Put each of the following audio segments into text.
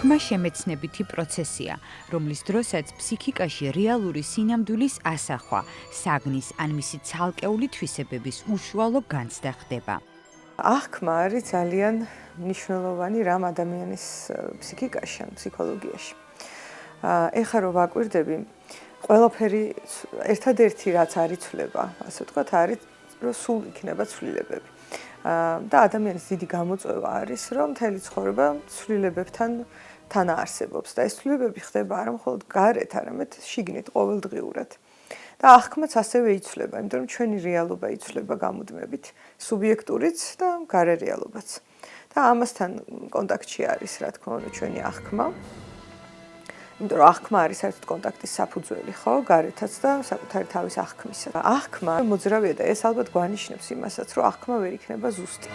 აღქმა შემეცნებითი პროცესია, რომლის დროსაც ფსიქიკაში რეალური სინამდვილის ასახვა, საგნის ან მისი ცალკეული თვისებების უშუალო განცდა ხდება. აღქმა არის ძალიან მნიშვნელოვანი რამ ადამიანის ფსიქიკაში, ფსიქოლოგიაში. ეხლა რომ ვაკვირდები, ყველაფერი ერთადერთი რაც არ იცვლება, ასე ვთქვათ, არის რომ სულ იქნება ცვლილებები. და ადამიანის დიდი გამოწვევა არის, რომ მთელი ცხოვრება ცვლილებებთან თანაარსებობს და ეს ცვლილებები ხდება არა მხოლოდ გარეთ, არამედ შიგნით ყოველდღიურად. და აღქმაც ასევე იცვლება, იმიტომ რომ ჩვენი რეალობა იცვლება გამუდმებით, სუბიექტურიც და გარე რეალობაც. და ამასთან კონტაქტში არის, რა თქმა უნდა, ჩვენი აღქმა. იმიტომ რომ აღქმა არის საერთოდ კონტაქტის საფუძველი, ხო, გარეთაც და საკუთარი თავის აღქმისა. აღქმა მოძრავია და ეს ალბათ გვანიშნებს იმასაც, რომ აღქმა ვერ იქნება ზუსტი.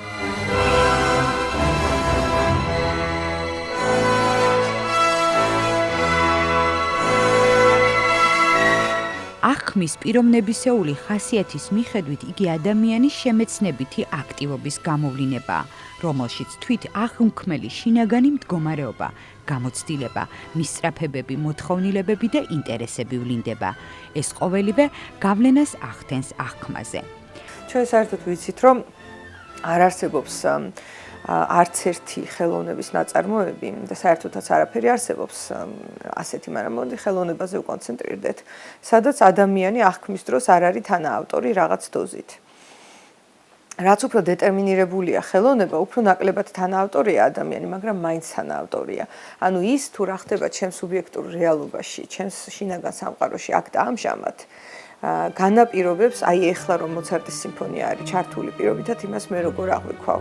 აღქმის პიროვნებისეული ხასიათის მიხედვით იგი ადამიანის შემეცნებითი აქტივობის გამოვლინებაა, რომელშიც თვით აღქმელი შინაგანი მდგომარეობა, გამოცდილება, მისწრაფებები, მოთხოვნილებები და ინტერესები ვლინდება. ეს ყოველივე გავლენას ახდენს აღქმაზე. ჩვენ საერთოდ ვიცით, რომ არ არსებობს არც ერთი ხელოვნების ნაწარმოები და საერთოდაც არაფერი არსებობს ასეთი, მაგრამ მოდი ხელოვნებაზე ვკონცენტრირდეთ, სადაც ადამიანი აღქმის დროს არ არის თანაავტორი რაღაც დოზით. რაც უფრო დეტერმინირებულია ხელოვნება, უფრო ნაკლებად თანაავტორია ადამიანი, მაგრამ მაინც თანაავტორია. ანუ ის თუ რა ხდება ჩემს სუბიექტურ რეალობაში, ჩემს შინაგან სამყაროში აქ და ამჟამად, განაპირობებს, აი ეხლა რომ მოცარტის სიმფონია არის ჩართული პირობითად, იმას მე როგორ აღვიქვავ.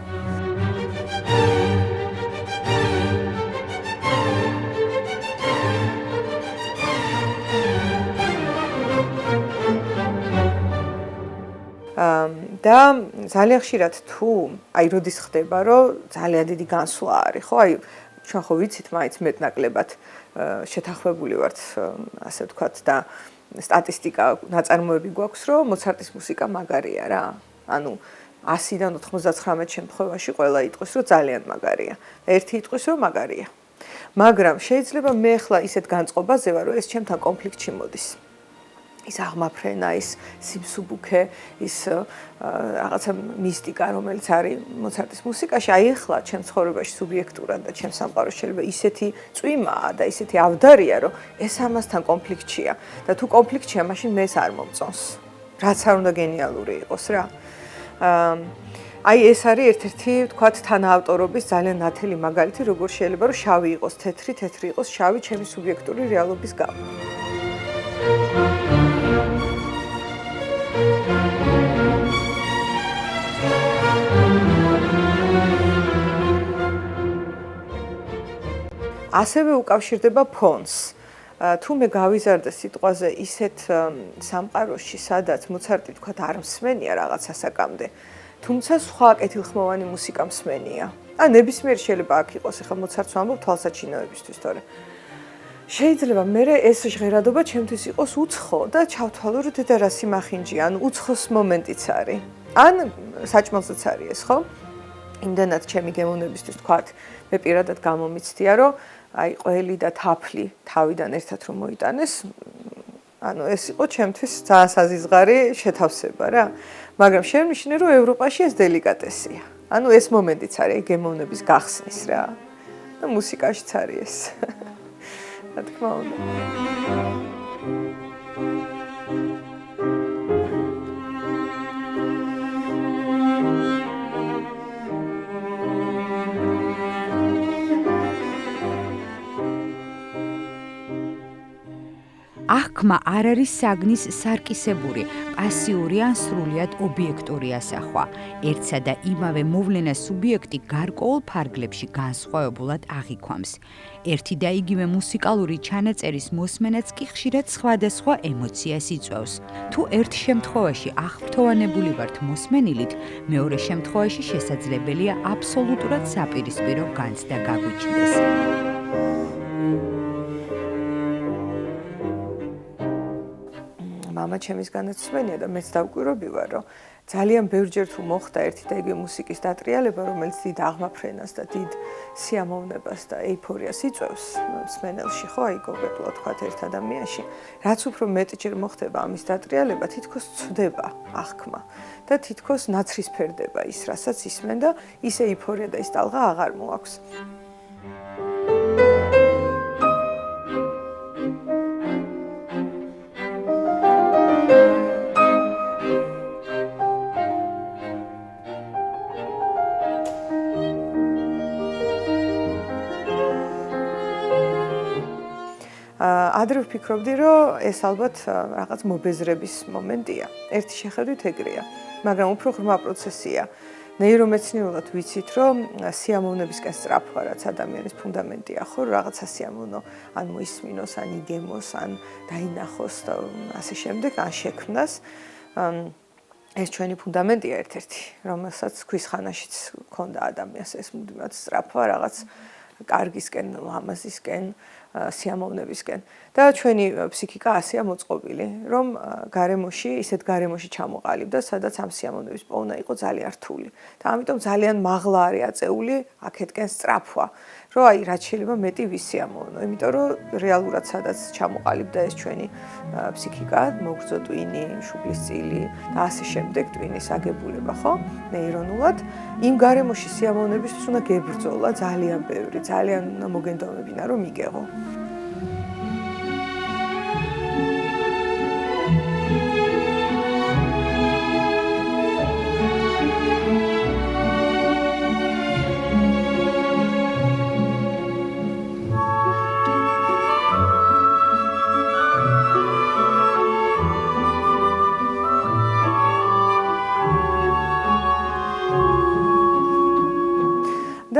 და ძალიან ხშირად თუ აი როდის ხდება რომ ძალიან დიდი განსვლა არის ხო აი ჩვენ ხო ვიცით მაინც მეტნაკლებად შეთანხმებული ვართ ასე ვთქვათ და სტატისტიკა ნაწარმოები გვაქვს რომ მოცარტის მუსიკა მაგარია რა ანუ 100-დან 99 შემთხვევაში ყველა იტყვის რომ ძალიან მაგარია ერთი იტყვის რომ მაგარია მაგრამ შეიძლება მე ხლა ისეთ განწყობაზე ვარ რომ ეს ჩემთან კონფლიქტში მოდის ის აღმაფრენა, ის სიმსუბუქე, ის რაღაცა მისტიკა, რომელიც არის მოცარტის მუსიკაში, აი ახლა ჩემ ცხოვრებაში სუბიექტურად და ჩემ სამყაროში შეიძლება ისეთი წვიმაა და ისეთი ავდარია, რომ ეს ამასთან კონფლიქტშია და თუ კონფლიქტშია, მაშინ მე ეს არ მომწონს. რაც არ უნდა გენიალური იყოს რა. აი ეს არის ერთ-ერთი, ვთქვათ, თანაავტორობის ძალიან ნათელი მაგალითი, როგორ შეიძლება რომ შავი იყოს თეთრი, თეთრი იყოს შავი ჩემი სუბიექტური რეალობის გამო. ასევე უკავშირდება ფონს. თუ მე გავიზარდე სიტყვაზე ისეთ სამყაროში, სადაც მოცარტი თქვა არ მსმენია რაღაც ასაკამდე, თუმცა სხვა კეთილხმოვანი მუსიკა მსმენია. ნებისმიერ შეიძლება აქ იყოს, ახლა მოცარტს ვამბობ თვალსაჩინოებისთვის, თორე შეიძლება მე ეს ჟღერადობა ჩემთვის იყოს უცხო და ჩავთვალო რომ დედა რა სიმახინჯია, ან უცხოს მომენტიც არის. ან საჭმელზეც არის ეს, ხო? იმდანაც ჩემი გემოვნებისთვის თქვათ, მე პირადად გამომიცდია, რომ აი ყველი და თაფლი თავიდან ერთად რომ მოიტანეს, ანუ ეს იყო ჩემთვის ძალიან საზიზღარი შეთავსება რა. მაგრამ შემნიშნე რომ ევროპაში ეს დელიკატესია. ანუ ეს მომენტიც არის გემოვნების გახსნის რა. და მუსიკაშიც არის ეს. რა თქმა უნდა. აღქმა არ არის საგნის სარკისებური, პასიური ან სრულიად ობიექტური ასახვა. ერთსა და იმავე მოვლენას სუბიექტი გარკვეულ ფარგლებში განსხვავებულად აღიქვამს. ერთი და იგივე მუსიკალური ჩანაწერის მოსმენაც კი ხშირად სხვადასხვა ემოციას იწვევს. თუ ერთ შემთხვევაში აღფრთოვანებული ვართ მოსმენილით, მეორე შემთხვევაში შესაძლებელია აბსოლუტურად საპირისპირო განცდა გაგვიჩნდეს. მამა ჩემისგანაც სმენია და მეც დავკვირვები ვარ, რომ ძალიან ბევრჯერ თუ მოხდა ერთი და იგივე მუსიკის დატრიალება, რომელიც დიდ აღმაფრენას და დიდ სიამოვნებას და ეიფორიას იწვევს მსმენელში, ხო, აი კონკრეტულად თქვა ერთ ადამიანში, რაც უფრო მეტჯერ მოხდება ამის დატრიალება, თითქოს ცვდება აღქმა და თითქოს ნაცრისფერდება ის, რასაც ისმენ და ის ეიფორია და ის ტალღა აღარ მოაქვს. ადრე ვფიქრობდი, რომ ეს ალბათ რაღაც მობეზრების მომენტია. ერთი შეხედვით ეგრეა, მაგრამ უფრო ღრმა პროცესია. ნეირომეცნიერულად ვიცით, რომ სიამოვნებისკენ სწრაფვა, რაც ადამიანის ფუნდამენტია, ხო, რაღაცა სიამოვნო ან მოისმინოს, ან იგემოს, ან დაინახოს და ასე შემდეგ, ან შექმნას. ეს ჩვენი ფუნდამენტია ერთ-ერთი, რომელსაც ქვის ხანაშიც ჰქონდა ადამიანს ეს მუდმივად სწრაფვა რაღაც კარგისკენ, ლამაზისკენ, სიამოვნებისკენ და ჩვენი ფსიქიკა ასეა მოწყობილი, რომ გარემოში, ისეთ გარემოში ჩამოყალიბდა, სადაც ამ სიამოვნების პოვნა იყო ძალიან რთული. და ამიტომ ძალიან მაღლა არის აწეული აქეთკენ სწრაფვა, რომ აი რაც შეიძლება მეტი ვისიამოვნო, იმიტომ რომ რეალურად სადაც ჩამოყალიბდა ეს ჩვენი ფსიქიკა, მოგრძო ტვინი, შუბლის წილი და ასე შემდეგ ტვინის აგებულება, ხო? ნეირონულად იმ გარემოში სიამოვნებისთვის უნდა გებრძოლა ძალიან ბევრი, ძალიან უნდა მოგენდომებინა, რომ იგეღო.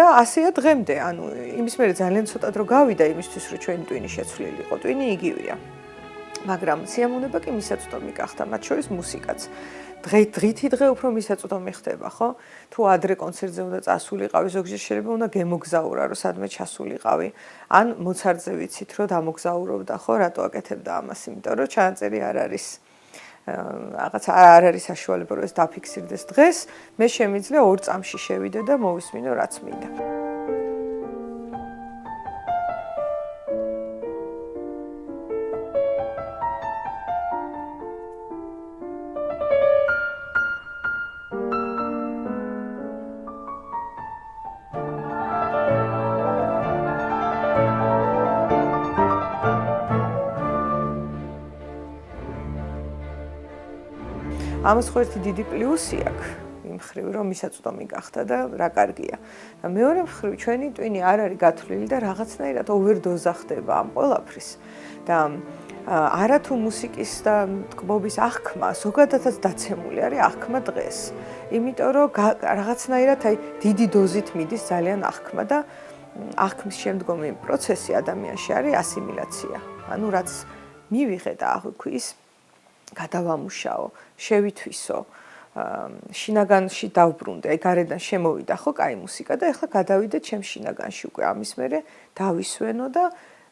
და ასეა დღემდე, ანუ იმის მერე ძალიან ცოტა დრო გავიდა იმისთვის, რომ ჩვენი ტვინი შეცვლილიყო. ტვინი იგივეა. მაგრამ სიამოვნება კი მისაწვდომი გახდა, მათ შორის მუსიკაც. დღითი დღე უფრო მისაწვდომი ხდება, ხო? თუ ადრე კონცერტზე უნდა წასულიყავი, ზოგჯერ შეიძლება უნდა გემოგზაურა, რომ სადმე ჩასულიყავი, ან მოცარტზე ვიცით, რომ დამოგზაურობდა, ხო? რატო აკეთებდა ამას? იმიტომ რომ ჩანაწერი არ არის რაღაც არ არის საშუალება რომ ეს დაფიქსირდეს დღეს, მე შემიძლია 2 წამში შევიდე და მოვისმინო რაც მინდა. ამას ხო ერთი დიდი პლუსი აქვს იმ მხრივ, რომ მისაწვდომი გახდა და რა კარგია. და მეორე მხრივ, ჩვენი ტვინი არ არის გათვლილი და რაღაცნაირად ოვერდოზა ხდება ამ ყველაფრის. და არათუ მუსიკის და ტკბობის აღქმა ზოგადადაც დაცემული არის აღქმა დღეს. იმიტომ რომ რაღაცნაირად აი დიდი დოზით მიდის ძალიან აღქმა და აღქმის შემდგომი პროცესი ადამიანში არის ასიმილაცია. ანუ რაც მივიღე და აღვიქვის გადავამუშაო, შევითვისო, შინაგანში დავბრუნდე, აი გარედან შემოვიდა ხო კაი მუსიკა და ეხლა გადავიდე ჩემ შინაგანში უკვე ამის მერე დავისვენო და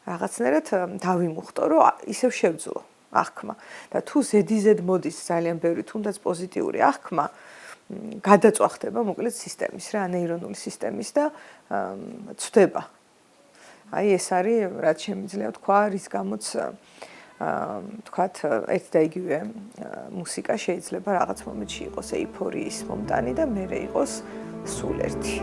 რაღაცნაირად დავიმუხტო, რომ ისევ შევძლო აღქმა. და თუ ზედიზედ მოდის ძალიან ბევრი თუნდაც პოზიტიური აღქმა, გადაწვა ხდება მოკლედ სისტემის რა, ნეირონული სისტემის და ცვდება. აი ეს არის რაც შემიძლია თქვა, რის გამოც თქვათ ერთ და იგივე მუსიკა შეიძლება რაღაც მომენტში იყოს ეიფორიის მომტანი და მერე იყოს სულ ერთი.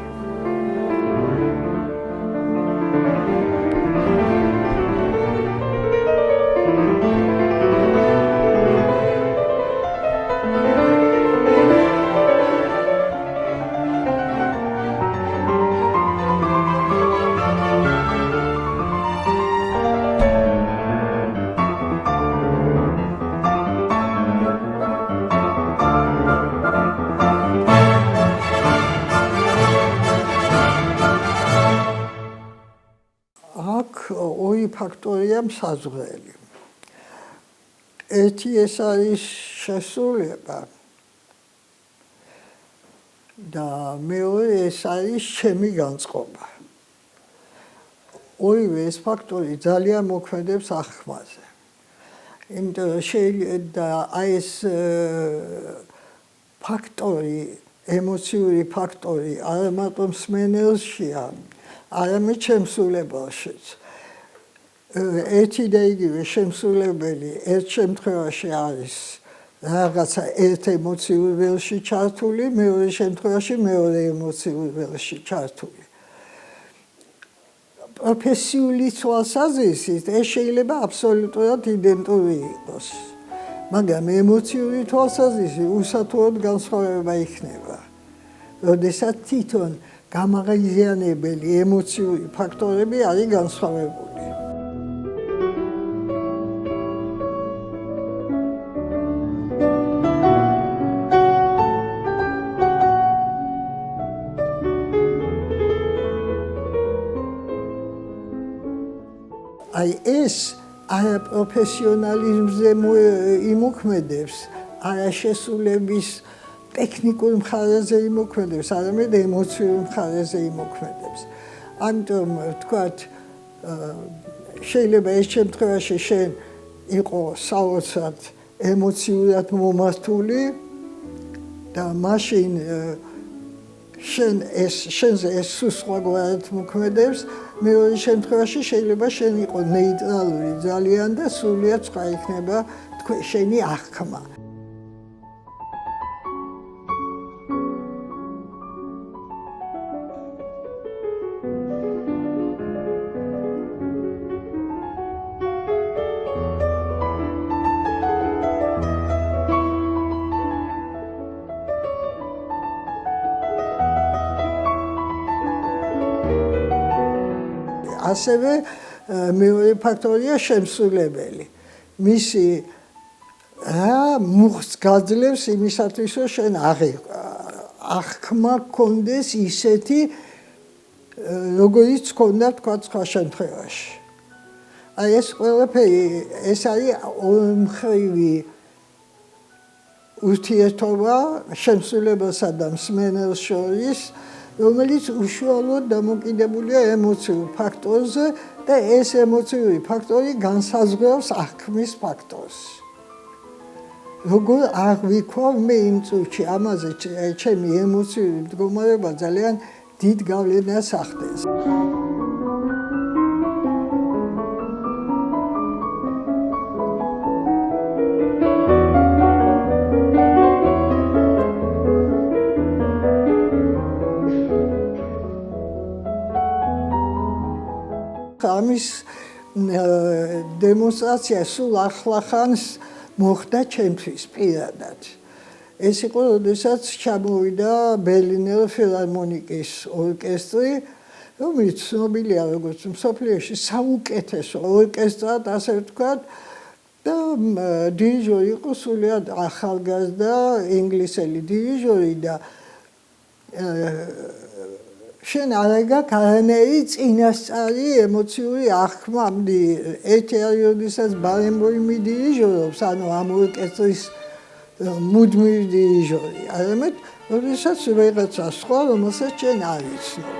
ფაქტორია მსაზღვრელი. ერთი ეს არის შესრულება და მეორე ეს არის ჩემი განწყობა. ორივე ეს ფაქტორი ძალიან მოქმედებს აღქმაზე. იმიტომ შეიძლება ეს ფაქტორი, ემოციური ფაქტორი არა მარტო მსმენელშია, არამედ შემსრულებელშიც. ერთი და იგივე შემსრულებელი ერთ შემთხვევაში არის რაღაცა ერთ ემოციურ ველში ჩართული, მეორე შემთხვევაში მეორე ემოციურ ველში ჩართული. პროფესიული თვალსაზრისით ეს შეიძლება აბსოლუტურად იდენტური იყოს. მაგრამ ემოციური თვალსაზრისით უსათუოდ განსხვავება იქნება. როდესაც თვითონ გამაღიზიანებელი ემოციური ფაქტორები არის განსხვავებული. აი ეს არა პროფესიონალიზმზე იმოქმედებს, არა შესრულების ტექნიკურ მხარეზე იმოქმედებს, არამედ ემოციურ მხარეზე იმოქმედებს. ამიტომ ვთქვათ, შეიძლება ეს შემთხვევაში შენ იყო საოცრად ემოციურად მომართული და მაშინ შენზე ეს სხვაგვარად მოქმედებს, მეორე შემთხვევაში შეიძლება შენ იყო ნეიტრალური ძალიან და სრულიად სხვა იქნება შენი აღქმა. ასევე მეორე ფაქტორია შემსრულებელი. მისი რა მუხტს გაძლევს იმისათვის, რომ შენ აღქმა გქონდეს ისეთი, როგორიც გქონდა თქვა სხვა შემთხვევაში. აი ეს ყველაფერი, ეს არის ორმხრივი ურთიერთობა შემსრულებელსა და მსმენელს შორის, რომელიც უშუალოდ დამოკიდებულია ემოციურ ფაქტორზე და ეს ემოციური ფაქტორი განსაზღვრავს აღქმის ფაქტორს. როგორ აღვიქვა მე იმ წუთში ამაზე ჩემი ემოციური მდგომარეობა ძალიან დიდ გავლენას ახდენს. ამის დემონსტრაცია სულ ახლახანს მოხდა ჩემთვის პირადად. ეს იყო, როდესაც ჩამოვიდა ბერლინელ ფილარმონიკის ორკესტრი, რომელიც ცნობილია როგორც მსოფლიოში საუკეთესო ორკესტრად, ასე ვთქვათ, და დირიჟორი იყო სრულიად ახალგაზრდა ინგლისელი დირიჟორი და შენ არ გაქვს არანაირი წინასწარი ემოციური აღქმა. ერთი არის, როდესაც ბარენბოიმი დირიჟორობს, ანუ ამ ორკესტრის მუდმივი დირიჟორი, არამედ როდესაც ვიღაცა სხვა, რომელსაც შენ არ იცნობ.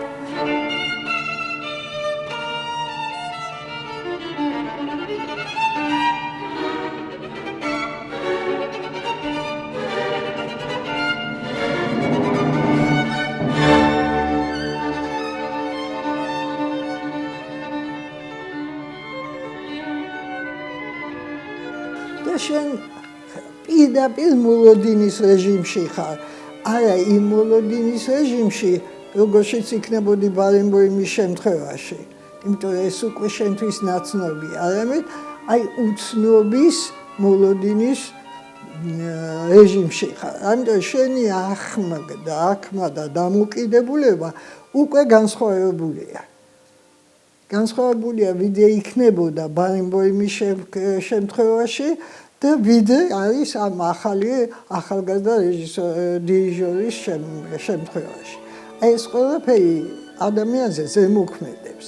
შენ პირდაპირ მოლოდინის რეჟიმში ხარ. არა იმ მოლოდინის რეჟიმში, როგორშიც იქნებოდი ბარენბოიმის შემთხვევაში. იმიტომ ეს უკვე შენთვის ნაცნობი, არამედ აი უცნობის მოლოდინის რეჟიმში ხარ. ამიტომ შენი აღქმა და დამოკიდებულება უკვე განსხვავებულია. განსხვავებულია ვიდრე იქნებოდა ბარენბოიმის შემთხვევაში და ვიდრე არის ამ ახალგაზრდა დირიჟორის შემთხვევაში. ეს ყველაფერი ადამიანზე ზემოქმედებს.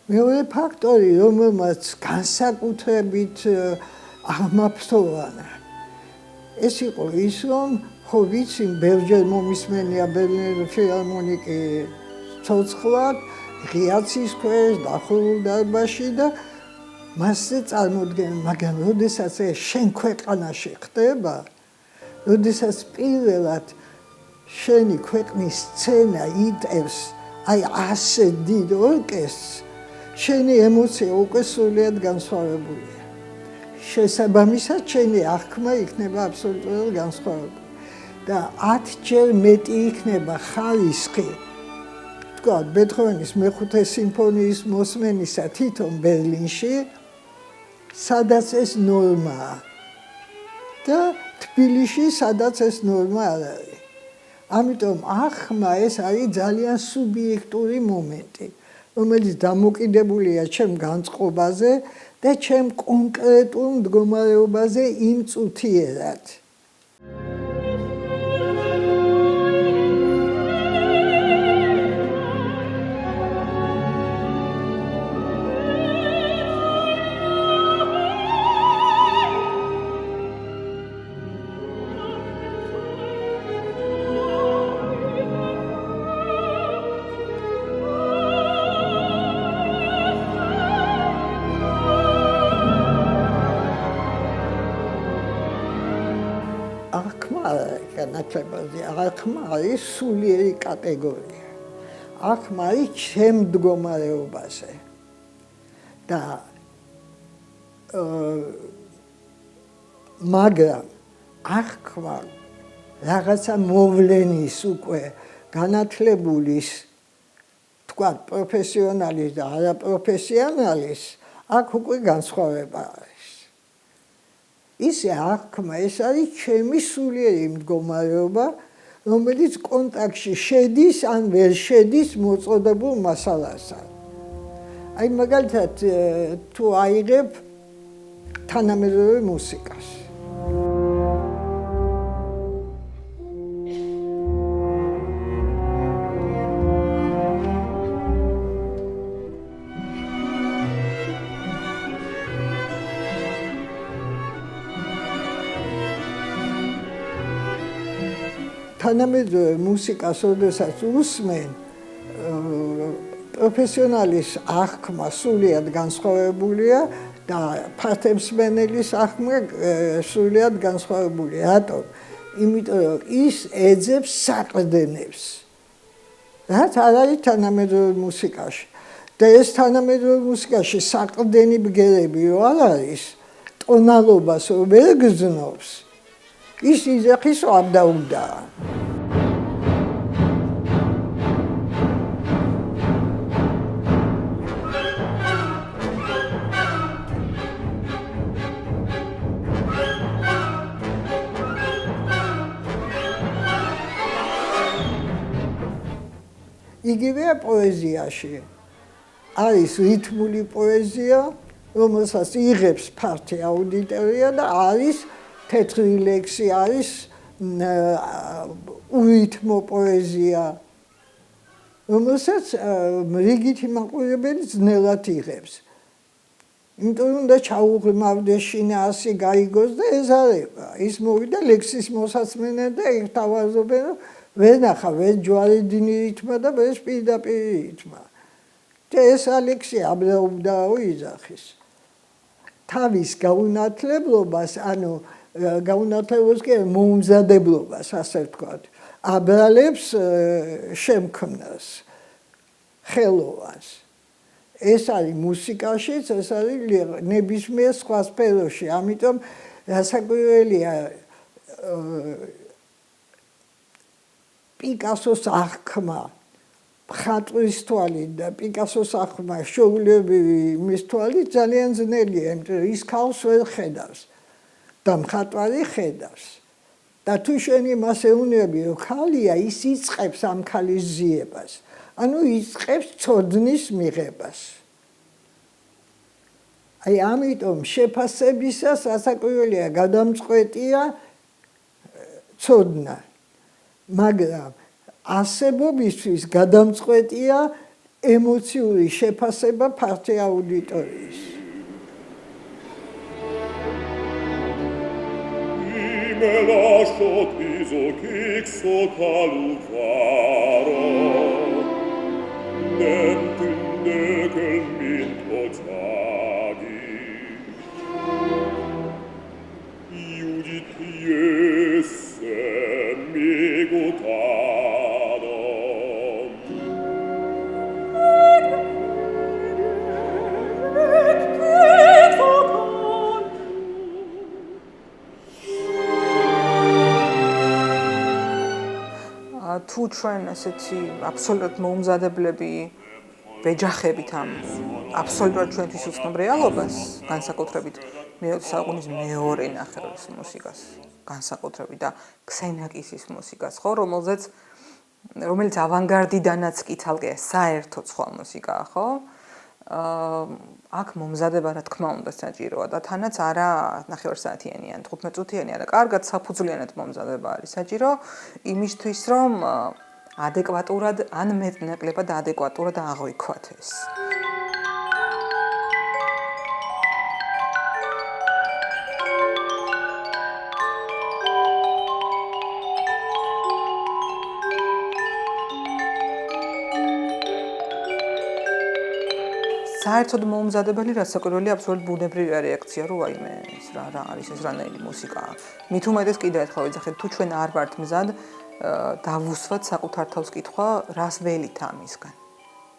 მეორე ფაქტორი, რომელმაც განსაკუთრებით აღმაფრთოვანა, ეს იყო ის, რომ ხო ვიცი, ბევრჯერ მომისმენია ბერლინის ფილარმონიკი ცოცხლად, ღიაცის ქვეშ, დახურულ დარბაზში და მასზე წარმოდგენ, მაგრამ როდესაც ეს შენ ქვეყანაში ხდება, როდესაც პირველად შენი ქვეყნის სცენა იტევს აი ასე დიდ ორკესტრს, შენი ემოცია უკვე სრულიად განსხვავებულია. შესაბამისად, შენი აღქმა იქნება აბსოლუტურად განსხვავებული. და 10-ჯერ მეტი იქნება ხარისხი, თქვა, ბეთჰოვენის მეხუთე სიმფონიის მოსმენისა თვითონ ბერლინში, სადაც ეს ნორმაა და თბილისში, სადაც ეს ნორმა არ არის. ამიტომ აღქმა ეს არის ძალიან სუბიექტური მომენტი, რომელიც დამოკიდებულია ჩემ განწყობაზე და ჩემ კონკრეტულ მდგომარეობაზე იმ წუთიერად. აღქმა არის სულიერი კატეგორია. აღქმა არის ჩემ მდგომარეობაზე. და მაგრამ აღქმა რაღაცა მოვლენის უკვე განათლებულის, თქვა, პროფესიონალის და არაპროფესიონალის, აქ უკვე განსხვავება არის. ისე აღქმა ეს არის ჩემი სულიერი მდგომარეობა, რომელიც კონტაქტში შედის ან ვერ შედის მოწოდებულ მასალასთან. აი მაგალითად თუ აიღებ თანამედროვე მუსიკას. თანამედროვე მუსიკას, როდესაც უსმენ, პროფესიონალის აღქმა სრულიად განსხვავებულია და ფართემსმენელის აღქმა სრულიად განსხვავებულია. რატომ? იმიტომ რომ ის ეძებს საყრდენებს, რაც არ არის თანამედროვე მუსიკაში. და ეს თანამედროვე მუსიკაში საყრდენი ბგერები რო არ არის, ტონალობას რო ვერ გზნობს, ის იძახის არ დაუდაა. იგივეა პოეზიაში. არის რითმული პოეზია, რომელსაც იღებს ფართი აუდიტორია და არის თეთრი ლექსი, არის ურითმო პოეზია, რომელსაც რიგითი მაყურებელი ძნელად იღებს. იმიტომ რომ უნდა ჩაუღრმავდეს შინაასი გაიგოს და ეზარება. ის მოვიდა ლექსის მოსაცმენად და ეხთავაზობენ, რომ ვერ ნახა, ვერ ჯვარედინი რითმა და ვერ პირდაპირი რითმა. და ეს ალექსი აბრაუბდაო იძახის. თავის გაუნათლებლობას, ანუ გაუნათლებლობას კი მოუმზადებლობას, ასე ვთქვათ, აბრალებს შემქმნელს, ხელოვანს. ეს არის მუსიკაშიც, ეს არის ნებისმიერ სხვა სფეროში. ამიტომ რასაკვირველია პიკასოს აღქმა მხატვრის თვალით და პიკასოს აღქმა შეულებრივი მის თვალით ძალიან ძნელია, იმიტომ რომ ის ქალს ვერ ხედავს და მხატვარი ხედავს. და თუ შენი მას ეუბნები, რომ ქალია, ის იწყებს ამ ქალის ზიებას. ანუ იწყებს ცოდნის მიღებას. აი ამიტომ შეფასებისას რასაკვირველია გადამწყვეტია ცოდნა. მაგრამ არსებობისთვის გადამწყვეტია ემოციური შეფასება ფართო აუდიტორიის. Me lascio teso che sotto l'uvaro n'entende che il minto giadi iuditiesse mi gutano თუ ჩვენ ესეთი აბსოლუტურად მოუმზადებლები ვეჯახებით ამ აბსოლუტურად ჩვენთვის უცნობ რეალობას, განსაკუთრებით მე-20 საუკუნის მეორე ნახევრის მუსიკას, განსაკუთრებით და ქსენაკისის მუსიკას, ხო, რომელიც ავანგარდიდანაც კი თალკე საერთოდ სხვა მუსიკაა, ხო? აქ მომზადება რა თქმა უნდა საჭიროა და თანაც არა ნახევარსაათიანი ან 15 წუთიანი, არა, კარგად საფუძვლიანად მომზადება არის საჭირო იმისთვის, რომ ადეკვატურად ან მეტნაკლებად ადეკვატურად აღვიქვათ ეს. საერთოდ მოუმზადებელი რასაკვირველია აბსოლუტურად ბუნებრივი რეაქცია რო აიმე ეს რა არის ეს რანაირი მუსიკაა. მით უმეტეს კიდევ ერთხელ ვიძახეთ თუ ჩვენ არ ვართ მზად დავუსვათ საკუთარ თავს კითხვა რას ველით ამისგან.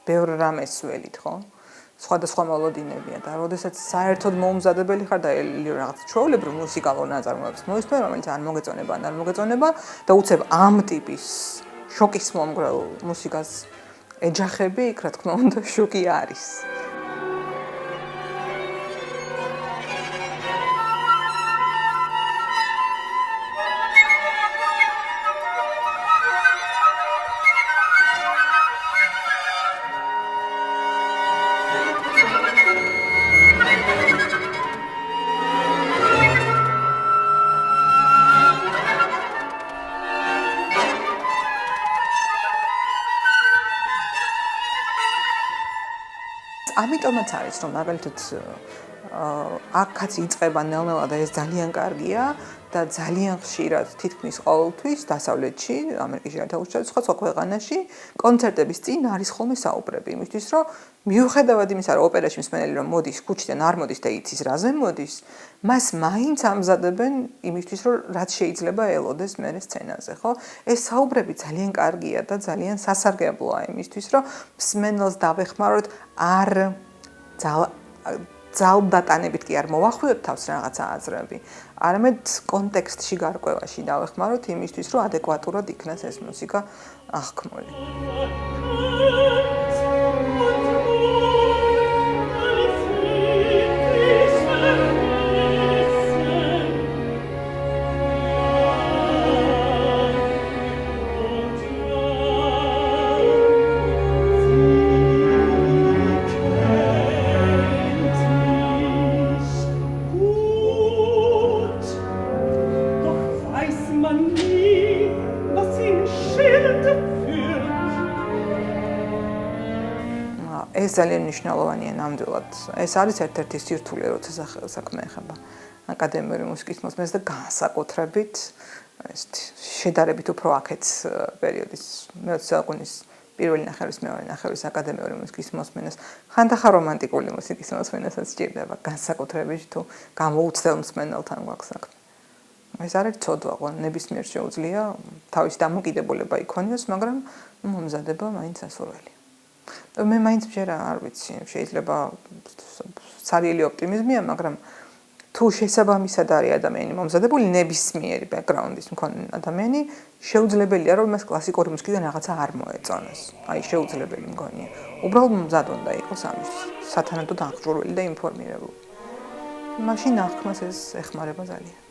ბევრ რამეს ველით, ხო? სხვადასხვა მოლოდინებია და როდესაც საერთოდ მოუმზადებელი ხარ და რაღაც ჩვეულებრივ მუსიკალურ ნაწარმოებს მოისმენ, რომელიც არ მოგეწონება, ან არ მოგეწონება და უცებ ამ ტიპის შოკის მომგრელ მუსიკას ეჯახები, იქ რა თქმა უნდა შოკი არის. ამიტომაც არის რომ მაგალითად აქაც იწყება ნელ-ნელა და ეს ძალიან კარგია და ძალიან ხშირად თითქმის ყოველთვის დასავლეთში, ამერიკის შეერთებულ შტატებში, სხვა ქვეყანაში კონცერტების წინ არის ხოლმე საუბრები იმისთვის, რომ მიუხედავად იმისა, რომ ოპერაში მსმენელი რომ მოდის ქუჩიდან არ მოდის და იცის რაზე მოდის, მას მაინც ამზადებენ იმისთვის, რომ რაც შეიძლება ელოდეს მერე სცენაზე, ხო? ეს საუბრები ძალიან კარგია და ძალიან სასარგებლოა იმისთვის, რომ მსმენელს დავეხმაროთ არ ძალდატანებით კი არ მოვახვიოთ თავს რაღაცა აზრები, არამედ კონტექსტში გარკვევაში დავეხმაროთ იმისთვის, რომ ადეკვატურად იქნას ეს მუსიკა აღქმული. ეს ძალიან მნიშვნელოვანია ნამდვილად. ეს არის ერთ-ერთი სირთულე, როცა საქმე ეხება აკადემიური მუსიკის მოსმენას და განსაკუთრებით ეს შედარებით უფრო აქეთ პერიოდის მე-20 საუკუნის პირველი ნახევრის მეორე ნახევრის აკადემიური მუსიკის მოსმენას, ხანდახან რომანტიკული მუსიკის მოსმენასაც სჭირდება, განსაკუთრებით თუ გამოუცდელ მსმენელთან გვაქვს საქმე. ეს არის ცოდვა, ნებისმიერ შეუძლია თავის დამოკიდებულება იქონიოს, მაგრამ მომზადება მაინც ასურველია. მე მაინც მჯერა არ ვიცი, შეიძლება ცარიელი ოპტიმიზმია, მაგრამ თუ შესაბამისად არის ადამიანი მომზადებული ნებისმიერი ბექგრაუნდის მქონე ადამიანი, შეუძლებელია რომ მას კლასიკური მუსიკიდან რაღაცა არ მოეწონოს. აი შეუძლებელი მგონია. უბრალოდ მზად უნდა იყოს ამისთვის, სათანადოდ აღჭურვილი და ინფორმირებული. მაშინ აღქმას ეს ეხმარება ძალიან.